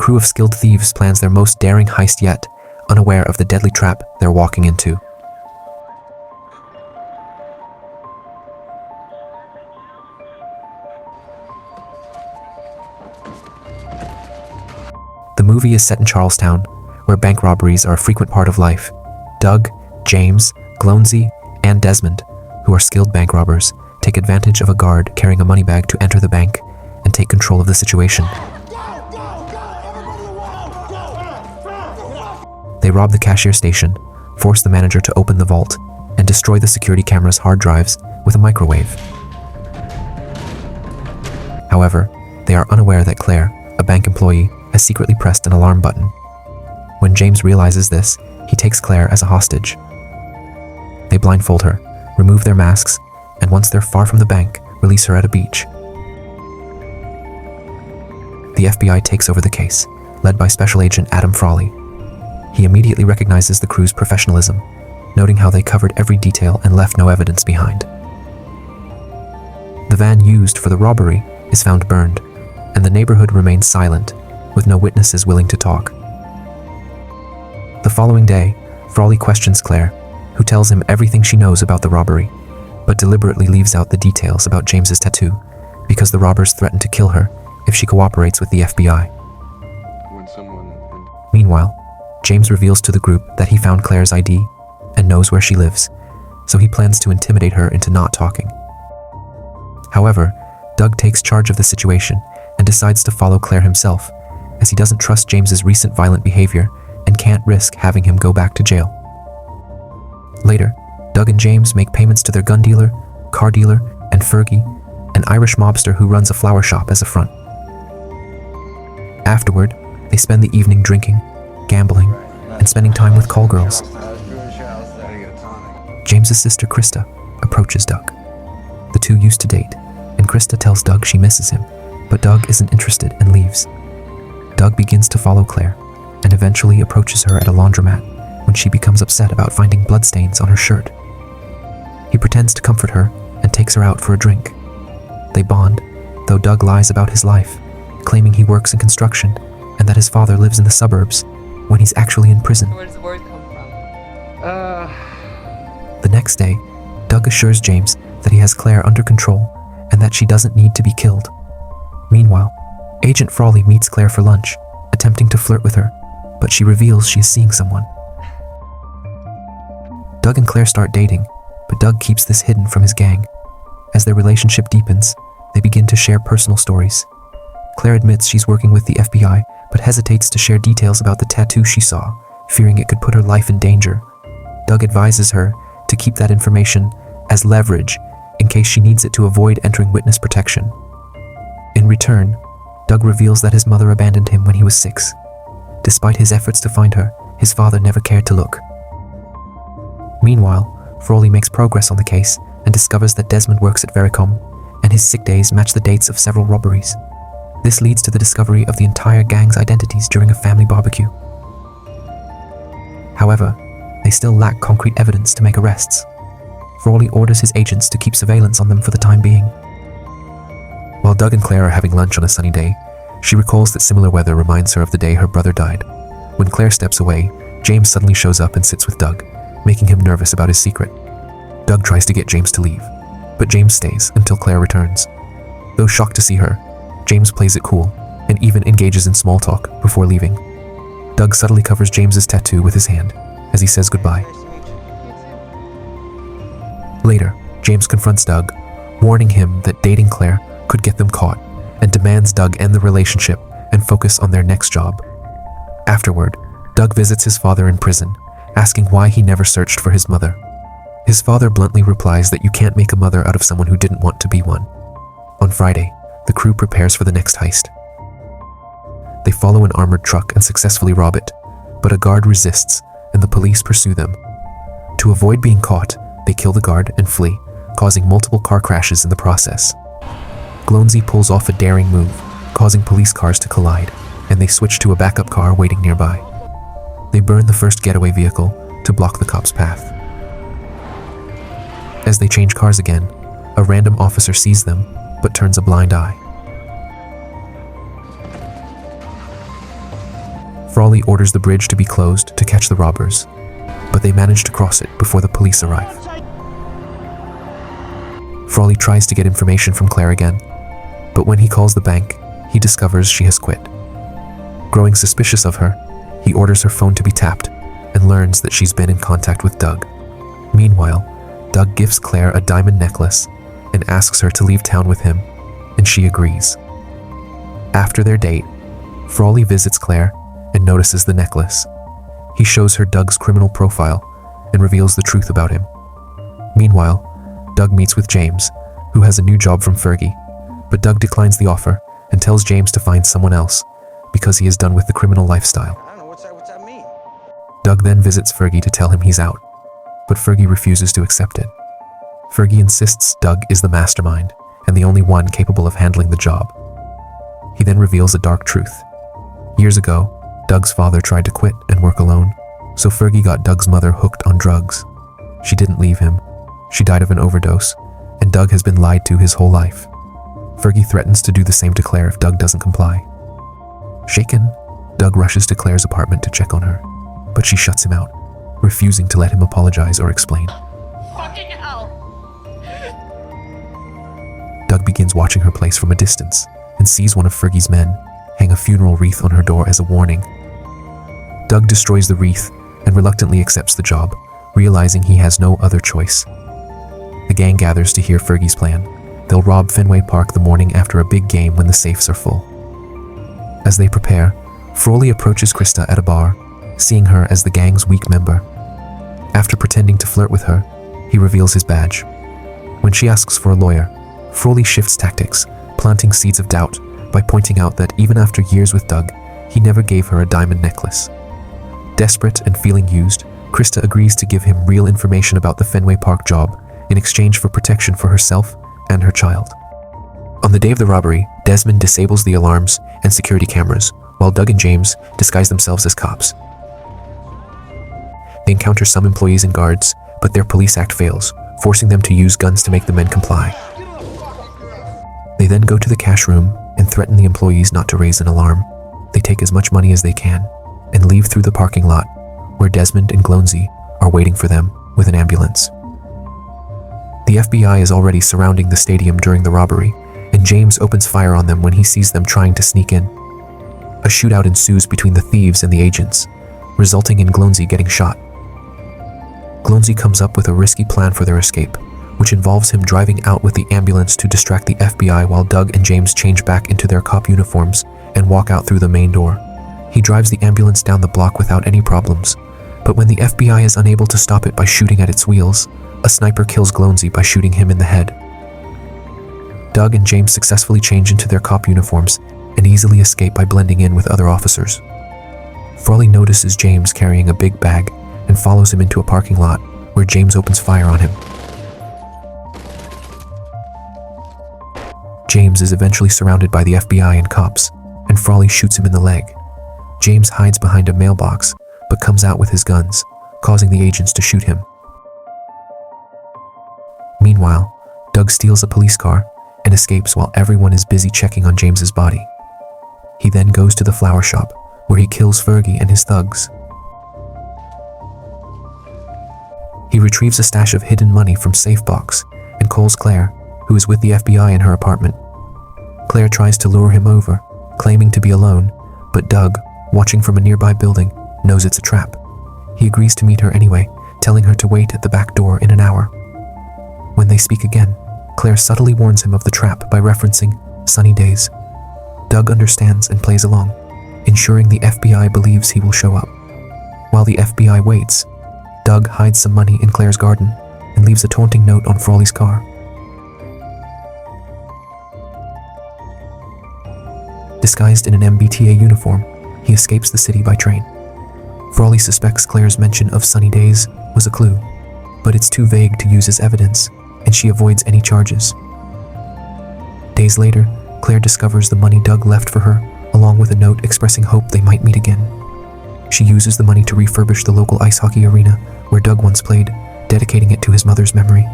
crew of skilled thieves plans their most daring heist yet, unaware of the deadly trap they're walking into. The movie is set in Charlestown, where bank robberies are a frequent part of life. Doug, James, Glonsey, and Desmond, who are skilled bank robbers, take advantage of a guard carrying a money bag to enter the bank and take control of the situation. They rob the cashier station, force the manager to open the vault, and destroy the security camera's hard drives with a microwave. However, they are unaware that Claire, a bank employee, has secretly pressed an alarm button. When James realizes this, he takes Claire as a hostage. They blindfold her, remove their masks, and once they're far from the bank, release her at a beach. The FBI takes over the case, led by Special Agent Adam Frawley. He immediately recognizes the crew's professionalism, noting how they covered every detail and left no evidence behind. The van used for the robbery is found burned, and the neighborhood remains silent, with no witnesses willing to talk. The following day, Frawley questions Claire, who tells him everything she knows about the robbery, but deliberately leaves out the details about James's tattoo, because the robbers threaten to kill her if she cooperates with the FBI. Meanwhile, James reveals to the group that he found Claire's ID and knows where she lives, so he plans to intimidate her into not talking. However, Doug takes charge of the situation and decides to follow Claire himself, as he doesn't trust James's recent violent behavior and can't risk having him go back to jail. Later, Doug and James make payments to their gun dealer, car dealer, and Fergie, an Irish mobster who runs a flower shop as a front. Afterward, they spend the evening drinking, gambling, and spending time with call girls. James's sister Krista approaches Doug. The two used to date, and Krista tells Doug she misses him, but Doug isn't interested and leaves. Doug begins to follow Claire, and eventually approaches her at a laundromat when she becomes upset about finding bloodstains on her shirt. He pretends to comfort her and takes her out for a drink. They bond, though Doug lies about his life, claiming he works in construction and that his father lives in the suburbs when he's actually in prison. Where does the word come from? The next day, Doug assures James that he has Claire under control and that she doesn't need to be killed. Meanwhile, Agent Frawley meets Claire for lunch, attempting to flirt with her, but she reveals she is seeing someone. Doug and Claire start dating, but Doug keeps this hidden from his gang. As their relationship deepens, they begin to share personal stories. Claire admits she's working with the FBI, but hesitates to share details about the tattoo she saw, fearing it could put her life in danger. Doug advises her to keep that information as leverage in case she needs it to avoid entering witness protection. In return, Doug reveals that his mother abandoned him when he was 6. Despite his efforts to find her, his father never cared to look. Meanwhile, Frawley makes progress on the case and discovers that Desmond works at Vericom, and his sick days match the dates of several robberies. This leads to the discovery of the entire gang's identities during a family barbecue. However, they still lack concrete evidence to make arrests. Frawley orders his agents to keep surveillance on them for the time being. While Doug and Claire are having lunch on a sunny day, she recalls that similar weather reminds her of the day her brother died. When Claire steps away, James suddenly shows up and sits with Doug, making him nervous about his secret. Doug tries to get James to leave, but James stays until Claire returns. Though shocked to see her, James plays it cool and even engages in small talk before leaving. Doug subtly covers James's tattoo with his hand as he says goodbye. Later, James confronts Doug, warning him that dating Claire could get them caught, and demands Doug end the relationship and focus on their next job. Afterward, Doug visits his father in prison, asking why he never searched for his mother. His father bluntly replies that you can't make a mother out of someone who didn't want to be one. On Friday, the crew prepares for the next heist. They follow an armored truck and successfully rob it, but a guard resists and the police pursue them. To avoid being caught, they kill the guard and flee, causing multiple car crashes in the process. Glonsey pulls off a daring move, causing police cars to collide, and they switch to a backup car waiting nearby. They burn the first getaway vehicle to block the cops' path. As they change cars again, a random officer sees them, but turns a blind eye. Frawley orders the bridge to be closed to catch the robbers, but they manage to cross it before the police arrive. Frawley tries to get information from Claire again, but when he calls the bank, he discovers she has quit. Growing suspicious of her, he orders her phone to be tapped and learns that she's been in contact with Doug. Meanwhile, Doug gifts Claire a diamond necklace and asks her to leave town with him, and she agrees. After their date, Frawley visits Claire and notices the necklace. He shows her Doug's criminal profile and reveals the truth about him. Meanwhile, Doug meets with James, who has a new job from Fergie, but Doug declines the offer and tells James to find someone else because he is done with the criminal lifestyle. I don't know what's that mean? Doug then visits Fergie to tell him he's out, but Fergie refuses to accept it. Fergie insists Doug is the mastermind and the only one capable of handling the job. He then reveals a dark truth. Years ago, Doug's father tried to quit and work alone, so Fergie got Doug's mother hooked on drugs. She didn't leave him. She died of an overdose, and Doug has been lied to his whole life. Fergie threatens to do the same to Claire if Doug doesn't comply. Shaken, Doug rushes to Claire's apartment to check on her, but she shuts him out, refusing to let him apologize or explain. Fucking hell! Doug begins watching her place from a distance and sees one of Fergie's men hang a funeral wreath on her door as a warning. Doug destroys the wreath and reluctantly accepts the job, realizing he has no other choice. The gang gathers to hear Fergie's plan. They'll rob Fenway Park the morning after a big game when the safes are full. As they prepare, Frawley approaches Krista at a bar, seeing her as the gang's weak member. After pretending to flirt with her, he reveals his badge. When she asks for a lawyer, Frawley shifts tactics, planting seeds of doubt by pointing out that even after years with Doug, he never gave her a diamond necklace. Desperate and feeling used, Krista agrees to give him real information about the Fenway Park job in exchange for protection for herself and her child. On the day of the robbery, Desmond disables the alarms and security cameras, while Doug and James disguise themselves as cops. They encounter some employees and guards, but their police act fails, forcing them to use guns to make the men comply. They then go to the cash room and threaten the employees not to raise an alarm. They take as much money as they can and leave through the parking lot, where Desmond and Glonsey are waiting for them with an ambulance. The FBI is already surrounding the stadium during the robbery, and James opens fire on them when he sees them trying to sneak in. A shootout ensues between the thieves and the agents, resulting in Glonsey getting shot. Glonsey comes up with a risky plan for their escape, which involves him driving out with the ambulance to distract the FBI while Doug and James change back into their cop uniforms and walk out through the main door. He drives the ambulance down the block without any problems, but when the FBI is unable to stop it by shooting at its wheels, a sniper kills Glonsey by shooting him in the head. Doug and James successfully change into their cop uniforms and easily escape by blending in with other officers. Frawley notices James carrying a big bag and follows him into a parking lot where James opens fire on him. James is eventually surrounded by the FBI and cops, and Frawley shoots him in the leg. James hides behind a mailbox, but comes out with his guns, causing the agents to shoot him. Meanwhile, Doug steals a police car and escapes while everyone is busy checking on James's body. He then goes to the flower shop, where he kills Fergie and his thugs. He retrieves a stash of hidden money from safe box and calls Claire, who is with the FBI in her apartment. Claire tries to lure him over, claiming to be alone, but Doug, watching from a nearby building, knows it's a trap. He agrees to meet her anyway, telling her to wait at the back door in an hour. When they speak again, Claire subtly warns him of the trap by referencing sunny days. Doug understands and plays along, ensuring the FBI believes he will show up. While the FBI waits, Doug hides some money in Claire's garden and leaves a taunting note on Frawley's car. Disguised in an MBTA uniform, he escapes the city by train. Frawley suspects Claire's mention of sunny days was a clue, but it's too vague to use as evidence, and she avoids any charges. Days later, Claire discovers the money Doug left for her, along with a note expressing hope they might meet again. She uses the money to refurbish the local ice hockey arena where Doug once played, dedicating it to his mother's memory.